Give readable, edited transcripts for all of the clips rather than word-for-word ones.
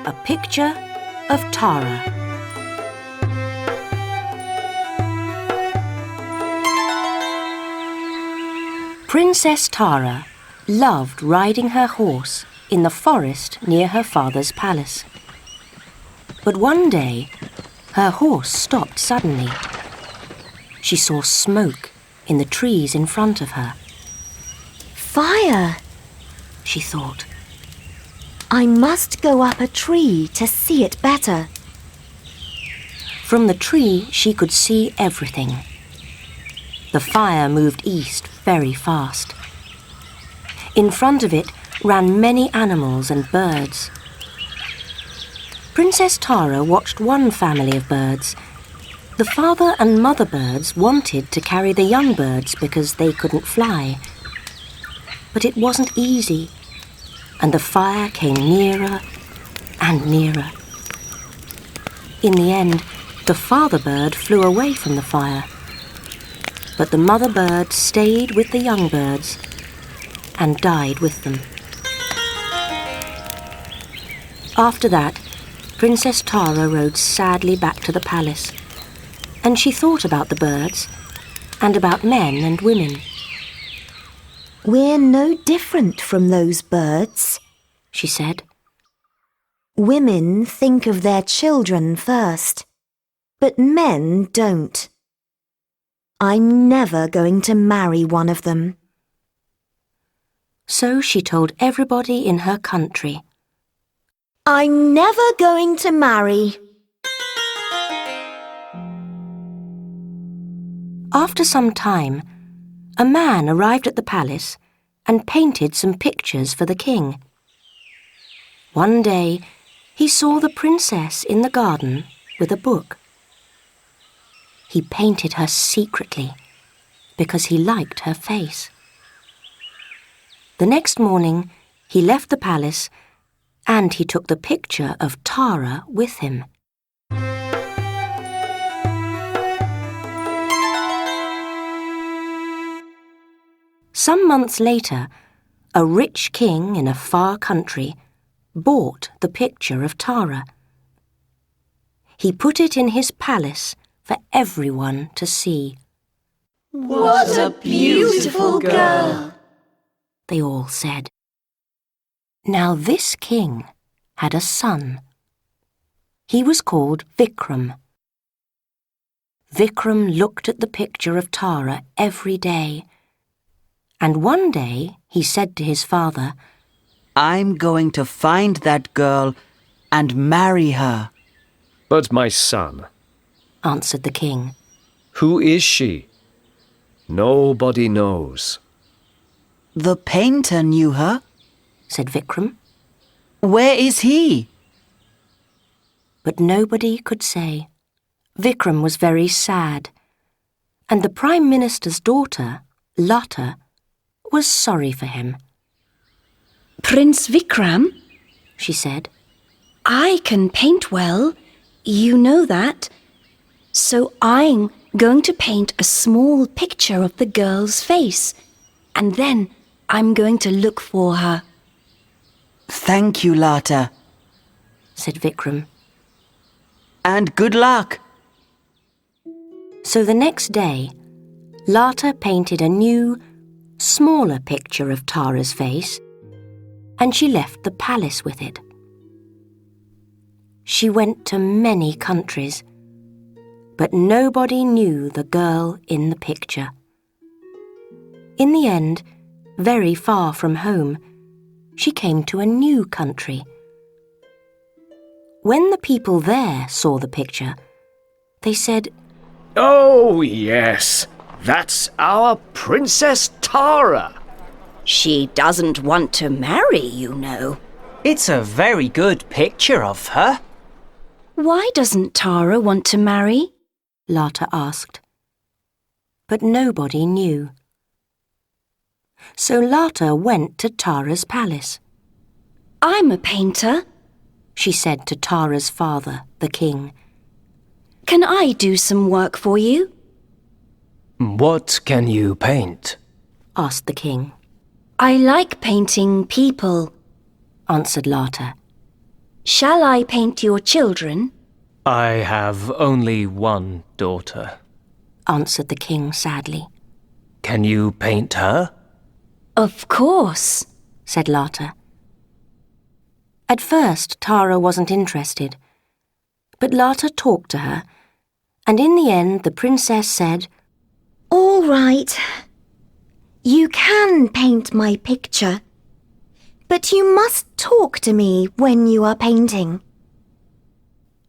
A picture of Tara. Princess Tara loved riding her horse in the forest near her father's palace. But one day, her horse stopped suddenly. She saw smoke in the trees in front of her. Fire, she thought. I must go up a tree to see it better. From the tree, she could see everything. The fire moved east very fast. In front of it ran many animals and birds. Princess Tara watched one family of birds. The father and mother birds wanted to carry the young birds because they couldn't fly. But it wasn't easy, and the fire came nearer and nearer. In the end, the father bird flew away from the fire, but the mother bird stayed with the young birds and died with them. After that, Princess Tara rode sadly back to the palace, and she thought about the birds and about men and women. We're no different from those birds, she said. Women think of their children first, but men don't. I'm never going to marry one of them. So she told everybody in her country. I'm never going to marry. After some time, a man arrived at the palace and painted some pictures for the king. One day, he saw the princess in the garden with a book. He painted her secretly because he liked her face. The next morning, he left the palace and he took the picture of Tara with him. Some months later, a rich king in a far country bought the picture of Tara. He put it in his palace for everyone to see. What a beautiful girl, they all said. Now this king had a son. He was called Vikram. Vikram looked at the picture of Tara every day, and one day he said to his father, I'm going to find that girl and marry her. But my son, answered the king, who is she? Nobody knows. The painter knew her, said Vikram. Where is he? But nobody could say. Vikram was very sad, and the Prime Minister's daughter, Lata, was sorry for him. Prince Vikram, she said, I can paint well, you know that. So I'm going to paint a small picture of the girl's face, and then I'm going to look for her. Thank you, Lata, said Vikram. And good luck. So the next day, Lata painted a new, smaller picture of Tara's face, and she left the palace with it. She went to many countries, but nobody knew the girl in the picture. In the end, very far from home, she came to a new country. When the people there saw the picture, they said, Oh, yes, that's our Princess Tara. She doesn't want to marry, you know. It's a very good picture of her. Why doesn't Tara want to marry? Lata asked. But nobody knew. So Lata went to Tara's palace. I'm a painter, she said to Tara's father, the king. Can I do some work for you? What can you paint? asked the king. I like painting people, answered Lata. Shall I paint your children? I have only one daughter. answered the king sadly. Can you paint her? Of course, said Lotte. At first, Tara wasn't interested, but Lotte talked to her, and in the end the princess said, All right. You can paint my picture, but you must talk to me when you are painting.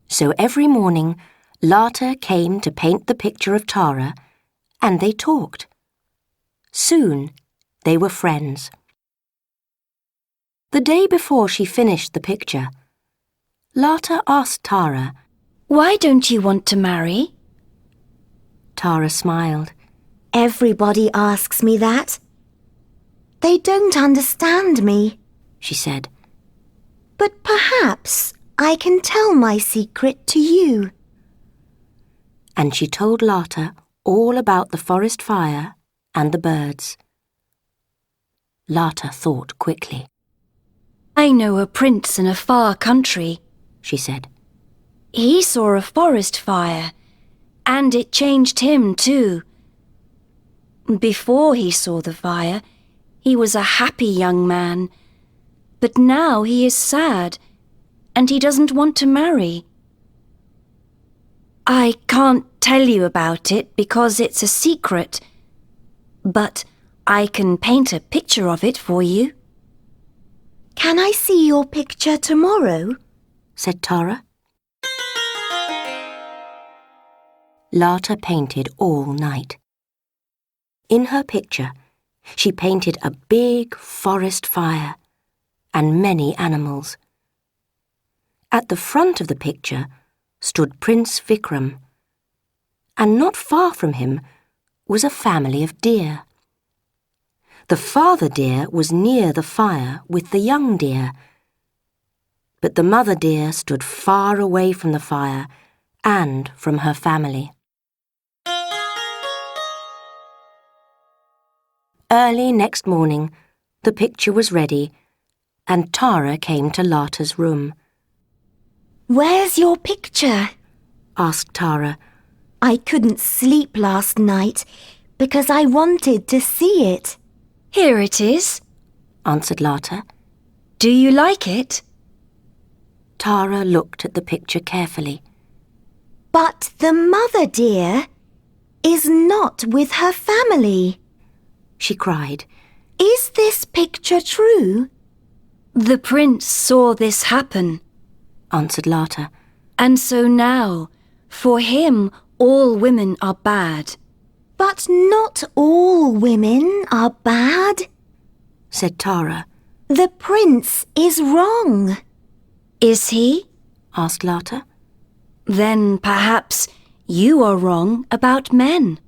So every morning, Lotte came to paint the picture of Tara, and they talked. Soon, they were friends. The day before she finished the picture, Lotte asked Tara, why don't you want to marry? Tara smiled. Everybody asks me that. They don't understand me, she said. But perhaps I can tell my secret to you. And she told Lotte all about the forest fire and the birds. Lotte thought quickly. I know a prince in a far country, she said. He saw a forest fire, and it changed him too. Before he saw the fire, he was a happy young man, but now he is sad, and he doesn't want to marry. I can't tell you about it because it's a secret, but I can paint a picture of it for you. Can I see your picture tomorrow? said Tara. Lotte painted all night. In her picture, she painted a big forest fire and many animals. At the front of the picture stood Prince Vikram, and not far from him was a family of deer. The father deer was near the fire with the young deer, but the mother deer stood far away from the fire and from her family. Early next morning, the picture was ready, and Tara came to Lotte's room. Where's your picture? asked Tara. I couldn't sleep last night because I wanted to see it. Here it is, answered Lotte. Do you like it? Tara looked at the picture carefully. But the mother deer is not with her family, she cried. Is this picture true? The prince saw this happen, answered Lotte. And so now, for him, all women are bad. But not all women are bad, said Tara. The prince is wrong. Is he? asked Lotte. Then perhaps you are wrong about men.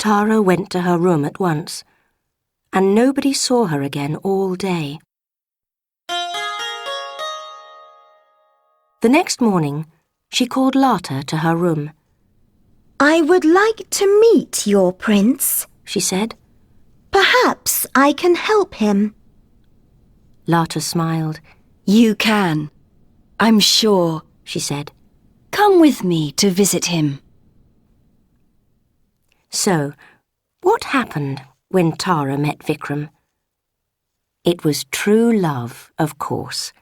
Tara went to her room at once, and nobody saw her again all day. The next morning, she called Lotte to her room. I would like to meet your prince, she said. Perhaps I can help him. Lotte smiled. You can, I'm sure, she said. Come with me to visit him. So, what happened when Tara met Vikram? It was true love, of course.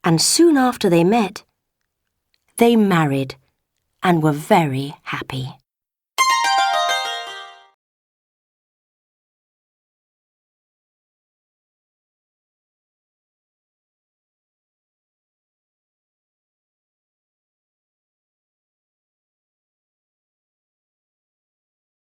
And soon after they met, they married and were very happy.